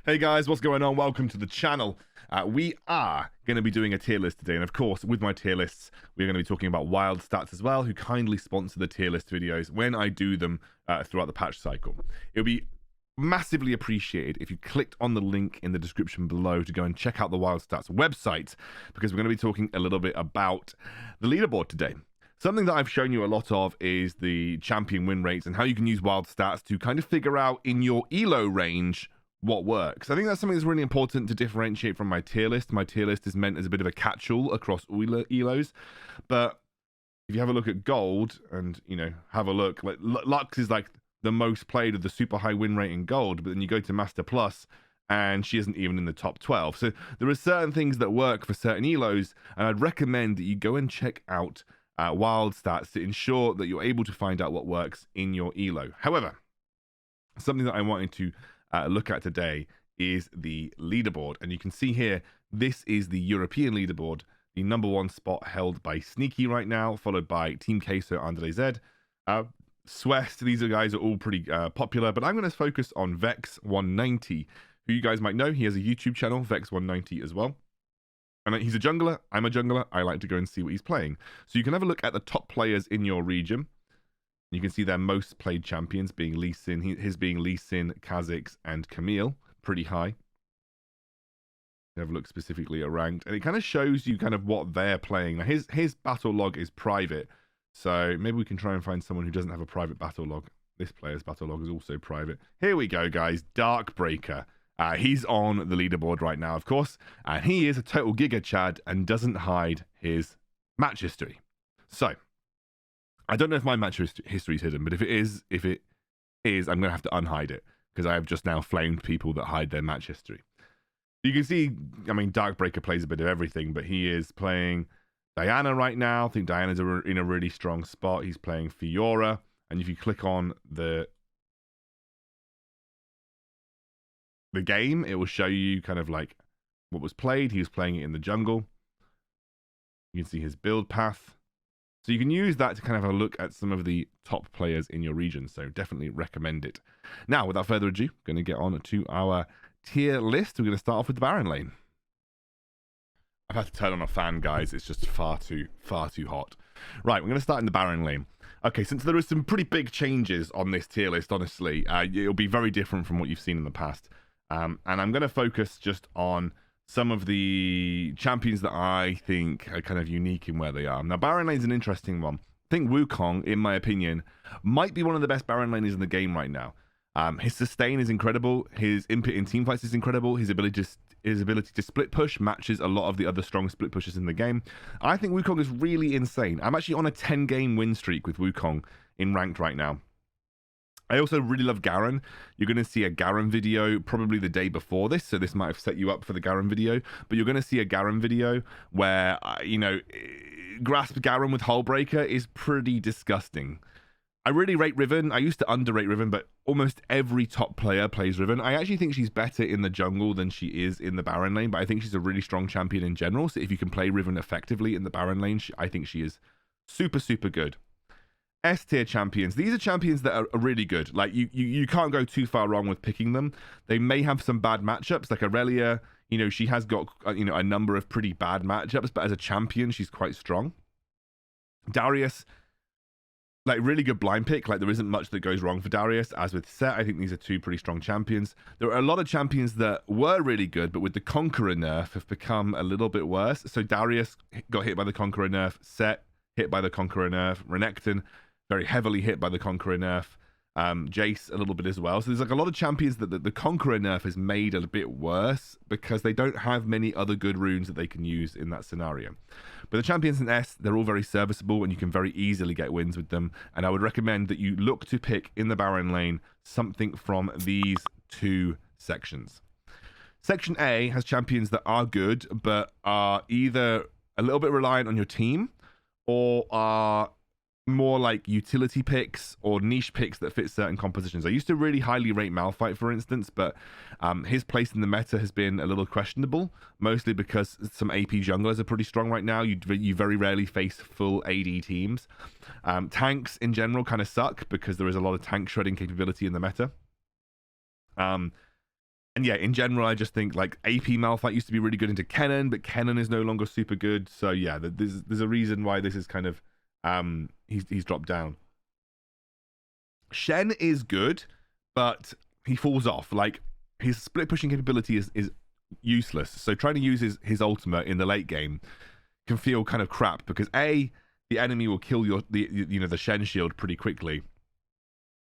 Hey guys, what's going on? Welcome to the channel. We are going to be doing a tier list today, and of course, with my tier lists, we're going to be talking about Wild Stats as well, who kindly sponsor the tier list videos when I do them throughout the patch cycle. It would be massively appreciated if you clicked on the link in the description below to go and check out the Wild Stats website, because we're going to be talking a little bit about the leaderboard today. Something that I've shown you a lot of is the champion win rates and how you can use Wild Stats to kind of figure out in your elo range what works. I think that's something that's really important to differentiate from my tier list. My tier list is meant as a bit of a catch-all across all elos, but if you have a look at gold and, you know, have a look, like Lux is like the most played of the super high win rate in gold, but then you go to Master Plus and she isn't even in the top 12. So there are certain things that work for certain elos, and I'd recommend that you go and check out Wild Stats to ensure that you're able to find out what works in your elo. However, something that I wanted to look at today is the leaderboard, and you can see here this is the European leaderboard. The #1 spot held by Sneaky right now, followed by Team Queso, Andre Z, Swest. These guys are all pretty popular, but I'm going to focus on Vex190, who you guys might know. He has a YouTube channel, Vex190 as well, and he's a jungler. I'm a jungler. I like to go and see what he's playing. So you can have a look at the top players in your region. You can see their most played champions being Lee Sin, his being Lee Sin, Kha'Zix, and Camille, pretty high. Have a look specifically at ranked, and it kind of shows you kind of what they're playing. Now his battle log is private, so maybe we can try and find someone who doesn't have a private battle log. This player's battle log is also private. Here we go, guys. Darkbreaker. He's on the leaderboard right now, of course, and he is a total Giga Chad and doesn't hide his match history. So I don't know if my match history is hidden, but if it is, I'm going to have to unhide it, because I have just now flamed people that hide their match history. You can see, I mean, Darkbreaker plays a bit of everything, but he is playing Diana right now. I think Diana's in a really strong spot. He's playing Fiora, and if you click on the game, it will show you kind of like what was played. He was playing it in the jungle. You can see his build path. So you can use that to kind of have a look at some of the top players in your region. So definitely recommend it. Now, without further ado, going to get on to our tier list. We're going to start off with the Baron lane. I've had to turn on a fan, guys. It's just far too hot. Right, we're going to start in the Baron lane. Okay, since there are some pretty big changes on this tier list, honestly, it'll be very different from what you've seen in the past. And I'm going to focus just on some of the champions that I think are kind of unique in where they are. Now, Baron lane is an interesting one. I think Wukong, in my opinion, might be one of the best Baron laners in the game right now. His sustain is incredible. His input in teamfights is incredible. His ability to split push matches a lot of the other strong split pushes in the game. I think Wukong is really insane. I'm actually on a 10-game win streak with Wukong in ranked right now. I also really love Garen. You're going to see a Garen video probably the day before this, so this might have set you up for the Garen video, but you're going to see a Garen video where, you know, Grasp Garen with Hullbreaker is pretty disgusting. I really rate Riven. I used to underrate Riven, but almost every top player plays Riven. I actually think she's better in the jungle than she is in the Baron lane, but I think she's a really strong champion in general, so if you can play Riven effectively in the Baron lane, I think she is super, super good. S-tier champions. These are champions that are really good. Like, you can't go too far wrong with picking them. They may have some bad matchups, like Aurelia. You know, she has got, you know, a number of pretty bad matchups, but as a champion, she's quite strong. Darius, like, really good blind pick. Like, there isn't much that goes wrong for Darius. As with Set, I think these are two pretty strong champions. There are a lot of champions that were really good, but with the Conqueror nerf have become a little bit worse. So Darius got hit by the Conqueror nerf. Set hit by the Conqueror nerf. Renekton very heavily hit by the Conqueror nerf. Jace a little bit as well. So there's like a lot of champions that the Conqueror nerf has made a bit worse because they don't have many other good runes that they can use in that scenario. But the champions in S, they're all very serviceable and you can very easily get wins with them. And I would recommend that you look to pick in the Baron lane something from these two sections. Section A has champions that are good, but are either a little bit reliant on your team or are more like utility picks or niche picks that fit certain compositions. I used to really highly rate Malphite, for instance, but his place in the meta has been a little questionable, mostly because some AP junglers are pretty strong right now. You very rarely face full AD teams. Tanks in general kind of suck because there is a lot of tank shredding capability in the meta. And yeah, in general, I just think like AP Malphite used to be really good into Kennen, but Kennen is no longer super good. So yeah, there's a reason why this is kind of he's dropped down. Shen is good, but he falls off. Like his split pushing capability is useless. So trying to use his ultimate in the late game can feel kind of crap because A, the enemy will kill the Shen shield pretty quickly.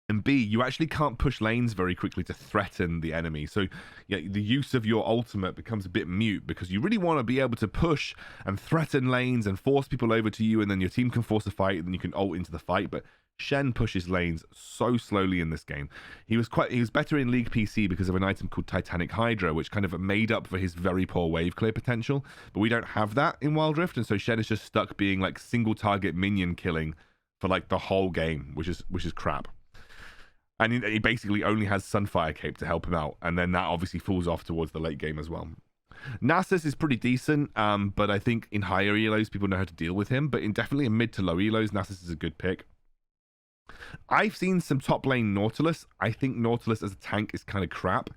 And B, you actually can't push lanes very quickly to threaten the enemy. So yeah, the use of your ultimate becomes a bit mute because you really want to be able to push and threaten lanes and force people over to you, and then your team can force a fight, and then you can ult into the fight. But Shen pushes lanes so slowly in this game. He was better in League PC because of an item called Titanic Hydra, which kind of made up for his very poor wave clear potential. But we don't have that in Wild Rift, and so Shen is just stuck being like single target minion killing for like the whole game, which is crap. And he basically only has Sunfire Cape to help him out. And then that obviously falls off towards the late game as well. Nasus is pretty decent, but I think in higher elos, people know how to deal with him. But definitely in mid to low elos, Nasus is a good pick. I've seen some top lane Nautilus. I think Nautilus as a tank is kind of crap.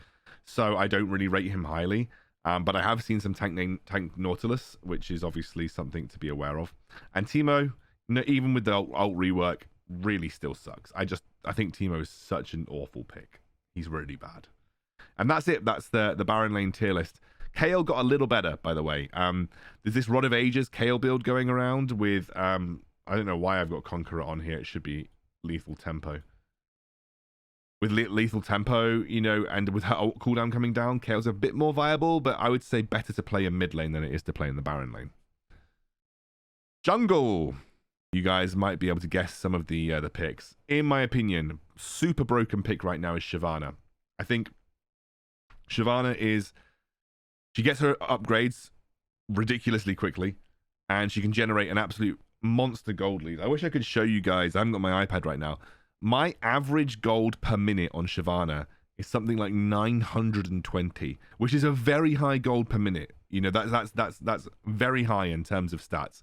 So I don't really rate him highly. But I have seen some tank Nautilus, which is obviously something to be aware of. And Teemo, even with the ult rework, really still sucks. I think Teemo is such an awful pick. He's really bad. And that's it. That's the Baron lane tier list. Kayle got a little better, by the way. There's this Rod of Ages Kayle build going around with I don't know why I've got Conqueror on here. It should be Lethal Tempo. With Lethal Tempo, and with her ult cooldown coming down, Kayle's a bit more viable, but I would say better to play in mid lane than it is to play in the Baron lane. Jungle. You guys might be able to guess some of the picks. In my opinion, super broken pick right now is Shyvana. I think Shyvana she gets her upgrades ridiculously quickly, and she can generate an absolute monster gold lead. I wish I could show you guys. I haven't got my iPad right now. My average gold per minute on Shyvana is something like 920, which is a very high gold per minute. That's very high in terms of stats.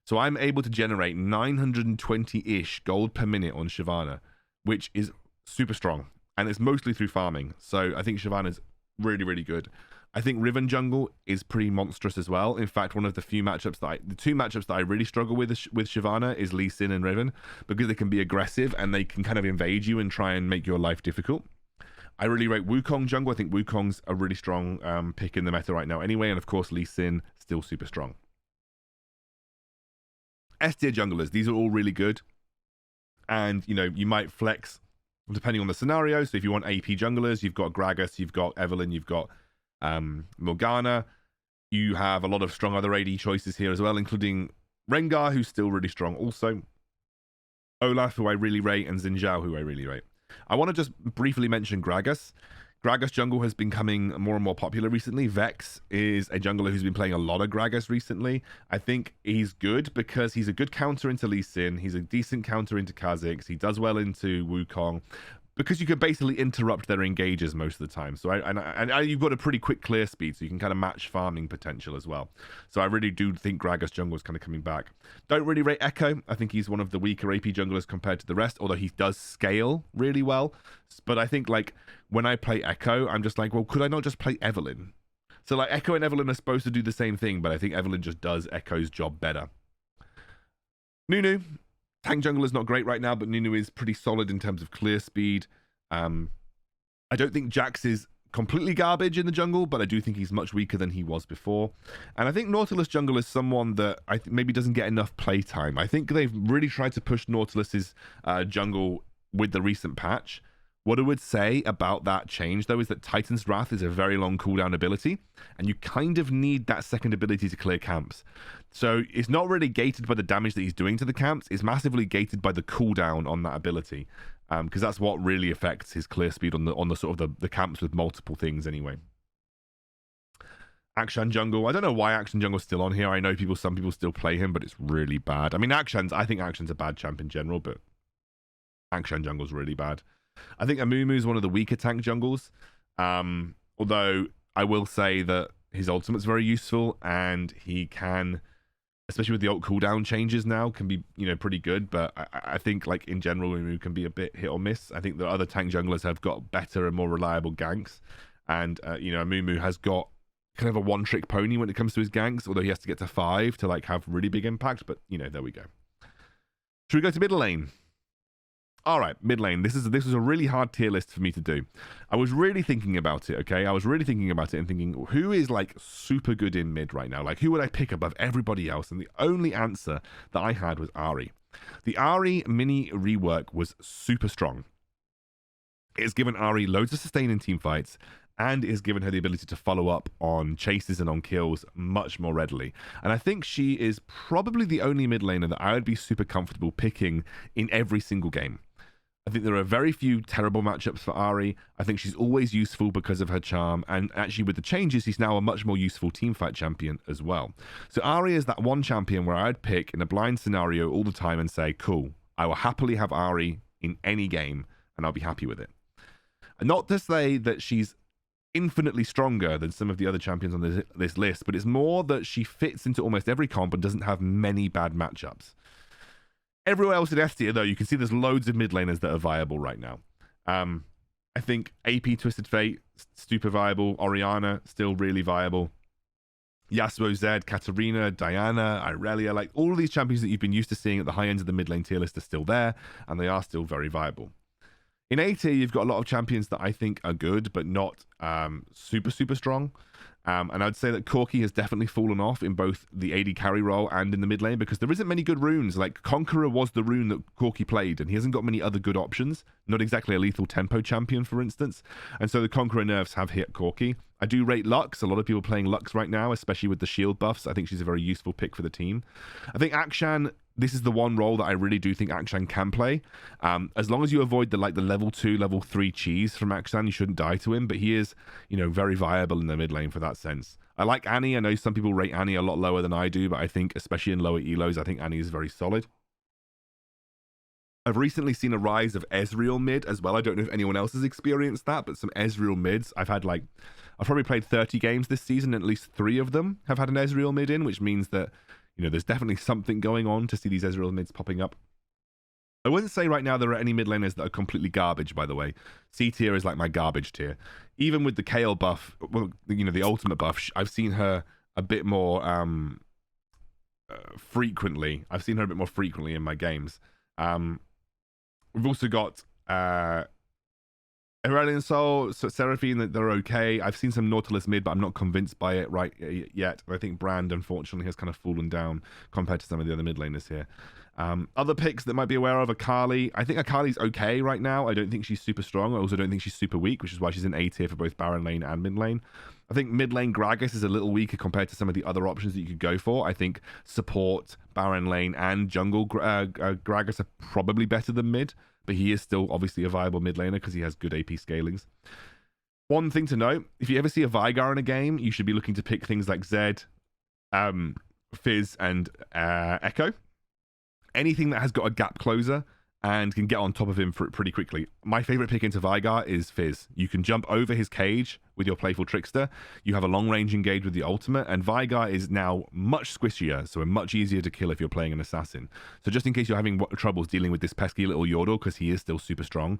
So I'm able to generate 920-ish gold per minute on Shyvana, which is super strong. And it's mostly through farming. So I think Shyvana's really, really good. I think Riven jungle is pretty monstrous as well. In fact, one of the two matchups that I really struggle with Shyvana is Lee Sin and Riven, because they can be aggressive and they can kind of invade you and try and make your life difficult. I really rate Wukong jungle. I think Wukong's a really strong pick in the meta right now anyway. And of course, Lee Sin, still super strong. S tier junglers, these are all really good. And, you might flex depending on the scenario. So if you want AP junglers, you've got Gragas, you've got Evelynn, you've got Morgana. You have a lot of strong other AD choices here as well, including Rengar, who's still really strong also. Olaf, who I really rate, and Xin Zhao, who I really rate. I want to just briefly mention Gragas. Gragas jungle has been becoming more and more popular recently. Vex is a jungler who's been playing a lot of Gragas recently. I think he's good because he's a good counter into Lee Sin. He's a decent counter into Kha'Zix. He does well into Wukong, because you can basically interrupt their engages most of the time. So you've got a pretty quick clear speed, so you can kind of match farming potential as well. So I really do think Gragas jungle is kind of coming back. Don't really rate Echo. I think he's one of the weaker AP junglers compared to the rest, although he does scale really well. But I think like when I play Echo, I'm just like, well, could I not just play Evelynn? So like Echo and Evelynn are supposed to do the same thing, but I think Evelynn just does Echo's job better. Nunu. Tank jungle is not great right now, but Nunu is pretty solid in terms of clear speed. I don't think Jax is completely garbage in the jungle, but I do think he's much weaker than he was before. And I think Nautilus jungle is someone that I think maybe doesn't get enough playtime. I think they've really tried to push Nautilus's jungle with the recent patch. What I would say about that change, though, is that Titan's Wrath is a very long cooldown ability, and you kind of need that second ability to clear camps. So it's not really gated by the damage that he's doing to the camps, it's massively gated by the cooldown on that ability, because that's what really affects his clear speed on the sort of the camps with multiple things anyway. Akshan jungle, I don't know why Akshan jungle's still on here. I know some people still play him, but it's really bad. I mean, I think Akshan's a bad champ in general, but Akshan jungle's really bad. I think Amumu is one of the weaker tank jungles, although I will say that his ultimate's very useful, and he can, especially with the ult cooldown changes now, can be pretty good. But I think like in general, Amumu can be a bit hit or miss. I think the other tank junglers have got better and more reliable ganks. And, Amumu has got kind of a one-trick pony when it comes to his ganks, although he has to get to 5 to like have really big impact. But, there we go. Should we go to mid lane? All right, mid lane. This was a really hard tier list for me to do. I was really thinking about it, okay? I was really thinking about it and thinking, who is like super good in mid right now? Like, who would I pick above everybody else? And the only answer that I had was Ahri. The Ahri mini rework was super strong. It has given Ahri loads of sustain in team fights, and it has given her the ability to follow up on chases and on kills much more readily. And I think she is probably the only mid laner that I would be super comfortable picking in every single game. I think there are very few terrible matchups for Ahri. I think she's always useful because of her charm, and actually with the changes, she's now a much more useful teamfight champion as well. So Ahri is that one champion where I'd pick in a blind scenario all the time and say, cool, I will happily have Ahri in any game, and I'll be happy with it. And not to say that she's infinitely stronger than some of the other champions on this list, but it's more that she fits into almost every comp and doesn't have many bad matchups. Everywhere else in S tier, though, you can see there's loads of mid laners that are viable right now. I think AP Twisted Fate, super viable. Orianna, still really viable. Yasuo Zed, Katarina, Diana, Irelia, like all of these champions that you've been used to seeing at the high end of the mid lane tier list are still there, and they are still very viable. In A tier, you've got a lot of champions that I think are good, but not super, super strong. And I'd say that Corki has definitely fallen off in both the AD carry role and in the mid lane because there isn't many good runes. Like, Conqueror was the rune that Corki played, and he hasn't got many other good options. Not exactly a lethal tempo champion, for instance. And so the Conqueror nerfs have hit Corki. I do rate Lux. A lot of people playing Lux right now, especially with the shield buffs. I think she's a very useful pick for the team. I think Akshan, this is the one role that I really do think Akshan can play. As long as you avoid the level 2, level 3 cheese from Akshan, you shouldn't die to him. But he is, very viable in the mid lane for that sense. I like Annie. I know some people rate Annie a lot lower than I do, but I think, especially in lower elos, I think Annie is very solid. I've recently seen a rise of Ezreal mid as well. I don't know if anyone else has experienced that, but some Ezreal mids. I've probably played 30 games this season, and at least 3 of them have had an Ezreal mid in, which means that, there's definitely something going on to see these Ezreal mids popping up. I wouldn't say right now there are any mid laners that are completely garbage, by the way. C tier is like my garbage tier. Even with the Kayle buff, well, the ultimate buff, I've seen her a bit more frequently. I've seen her a bit more frequently in my games. We've also got Aurelion Soul, Seraphine, that they're okay. I've seen some Nautilus mid, but I'm not convinced by it right yet. I think Brand, unfortunately, has kind of fallen down compared to some of the other mid laners here. Other picks that might be aware of, Akali. I think Akali's okay right now. I don't think she's super strong. I also don't think she's super weak, which is why she's in A tier for both Baron lane and mid lane. I think mid lane Gragas is a little weaker compared to some of the other options that you could go for. I think support, Baron lane, and jungle Gragas are probably better than mid, but he is still obviously a viable mid laner because he has good AP scalings. One thing to note, if you ever see a Veigar in a game, you should be looking to pick things like Zed, Fizz, and Echo. Anything that has got a gap closer and can get on top of him pretty quickly. My favorite pick into Veigar is Fizz. You can jump over his cage with your Playful Trickster. You have a long range engage with the ultimate, and Veigar is now much squishier, so much easier to kill if you're playing an assassin. So just in case you're having troubles dealing with this pesky little Yordle, because he is still super strong,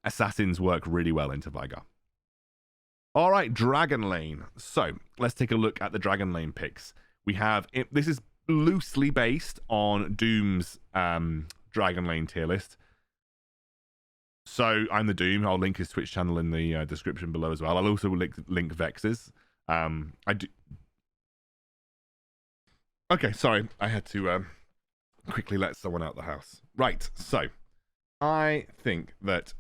assassins work really well into Veigar. All right, Dragon Lane. So let's take a look at the Dragon Lane picks. We have, this is loosely based on Doom's Dragon Lane tier list. So I'm the Doom. I'll link his Twitch channel in the description below as well. I'll also link Vex's. I do. Okay, sorry. I had to quickly let someone out the house. Right, so I think that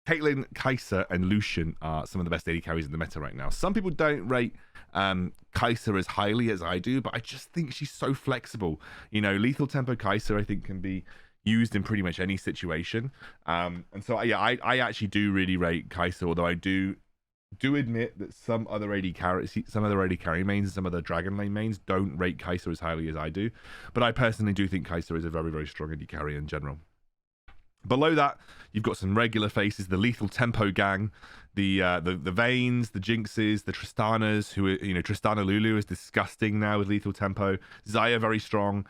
Caitlyn, Kai'Sa, and Lucian are some of the best AD carries in the meta right now. Some people don't rate Kai'Sa as highly as I do, but I just think she's so flexible. Lethal tempo Kai'Sa, I think, can be used in pretty much any situation. And so, yeah, I actually do really rate Kai'Sa, although I do admit that some other AD carry mains and some other Dragon Lane mains don't rate Kai'Sa as highly as I do. But I personally do think Kai'Sa is a very, very strong AD carry in general. Below that, you've got some regular faces, the Lethal Tempo gang, the Vaynes, the Jinxes, the Tristanas, who are, Tristana Lulu is disgusting now with Lethal Tempo. Xayah very strong.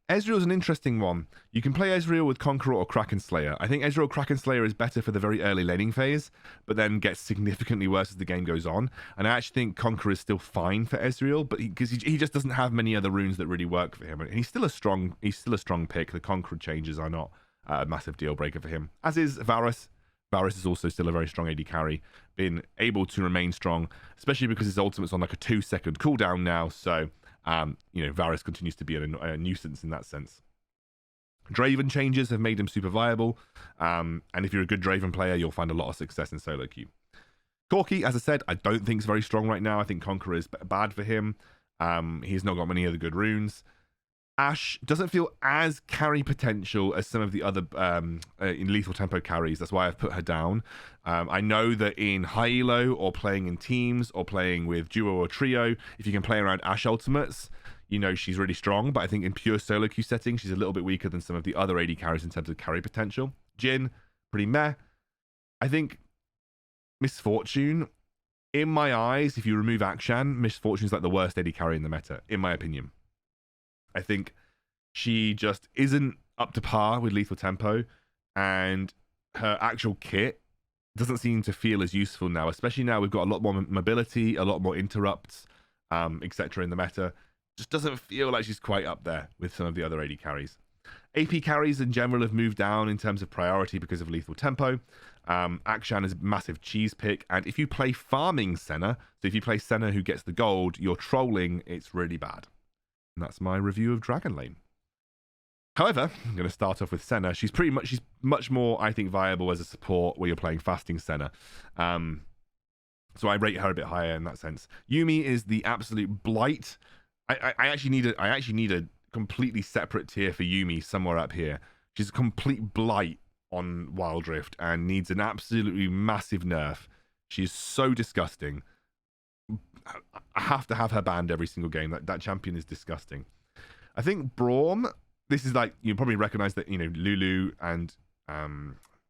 Ezreal's an interesting one. You can play Ezreal with Conqueror or Kraken Slayer. I think Ezreal Kraken Slayer is better for the very early laning phase, but then gets significantly worse as the game goes on. And I actually think Conqueror is still fine for Ezreal, but because he just doesn't have many other runes that really work for him. And he's still a strong pick. The Conqueror changes are not a massive deal breaker for him. As is Varus. Varus is also still a very strong AD carry, been able to remain strong, especially because his ultimate's on like a 2-second cooldown now. So Varus continues to be a nuisance in that sense. Draven changes have made him super viable, and if you're a good Draven player, you'll find a lot of success in solo queue. Corki, as I said, I don't think is very strong right now. I think Conqueror is bad for him. He's not got many other good runes. Ashe doesn't feel as carry potential as some of the other in lethal tempo carries. That's why I've put her down. I know that in high elo or playing in teams or playing with duo or trio, if you can play around Ashe ultimates, she's really strong. But I think in pure solo queue settings, she's a little bit weaker than some of the other AD carries in terms of carry potential. Jhin, pretty meh. I think Misfortune, in my eyes, if you remove Akshan, Misfortune is like the worst AD carry in the meta, in my opinion. I think she just isn't up to par with lethal tempo, and her actual kit doesn't seem to feel as useful now, especially now we've got a lot more mobility, a lot more interrupts, etc. in the meta. Just doesn't feel like she's quite up there with some of the other AD carries. AP carries in general have moved down in terms of priority because of lethal tempo. Akshan is a massive cheese pick, and if you play farming Senna, so if you play Senna who gets the gold, you're trolling, it's really bad. And that's my review of Dragon Lane. However, I'm going to start off with Senna. She's much more, I think, viable as a support where you're playing fasting Senna. So I rate her a bit higher in that sense. Yuumi is the absolute blight. I actually need a completely separate tier for Yuumi somewhere up here. She's a complete blight on wildrift and needs an absolutely massive nerf. She is so disgusting. I have to have her banned every single game. That champion is disgusting. I think Braum, this is like, you probably recognize that, Lulu and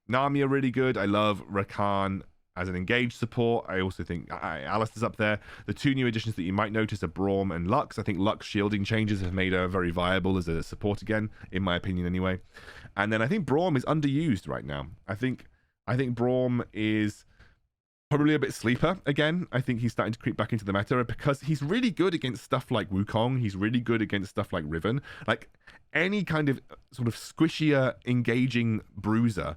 Nami are really good. I love Rakan as an engaged support. I also think Alistair's up there. The two new additions that you might notice are Braum and Lux. I think Lux shielding changes have made her very viable as a support again, in my opinion anyway. And then I think Braum is underused right now. I think Braum is probably a bit sleeper again. I think he's starting to creep back into the meta because he's really good against stuff like Wukong. He's really good against stuff like Riven. Like any kind of sort of squishier, engaging bruiser.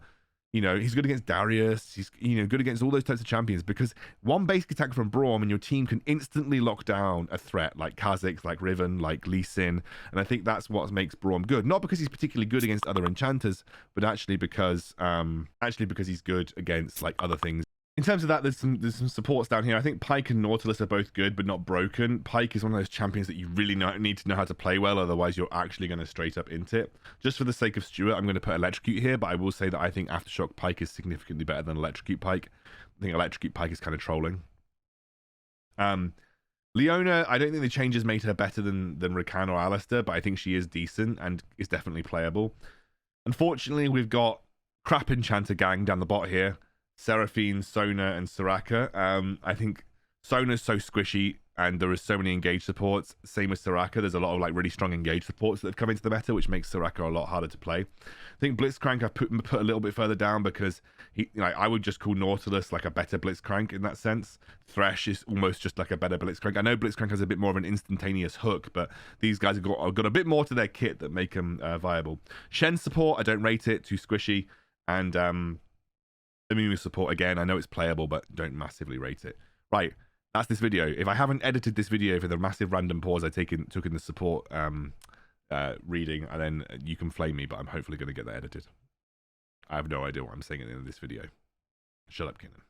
He's good against Darius. He's good against all those types of champions because one basic attack from Braum and your team can instantly lock down a threat like Kha'Zix, like Riven, like Lee Sin. And I think that's what makes Braum good. Not because he's particularly good against other enchanters, but actually because he's good against like other things. In terms of that, there's some supports down here. I think Pyke and Nautilus are both good, but not broken. Pyke is one of those champions that you really need to know how to play well, otherwise you're actually going to straight up int it. Just for the sake of Stuart, I'm going to put Electrocute here, but I will say that I think Aftershock Pyke is significantly better than Electrocute Pyke. I think Electrocute Pyke is kind of trolling. Leona, I don't think the changes made her better than Rakan or Alistair, but I think she is decent and is definitely playable. Unfortunately, we've got crap enchanter gang down the bot here. Seraphine, Sona, and Soraka. I think Sona's so squishy, and there is so many engaged supports. Same with Soraka. There's a lot of like really strong engaged supports that have come into the meta, which makes Soraka a lot harder to play. I think Blitzcrank I've put a little bit further down because I would just call Nautilus like a better Blitzcrank in that sense. Thresh is almost just like a better Blitzcrank. I know Blitzcrank has a bit more of an instantaneous hook, but these guys have got a bit more to their kit that make them viable. Shen support, I don't rate it, too squishy, and Immune support again, I know it's playable, but don't massively rate it. Right, that's this video. If I haven't edited this video for the massive random pause I took in the support reading, and then you can flame me, but I'm hopefully going to get that edited. I have no idea what I'm saying at the end of this video. Shut up, Kinnan.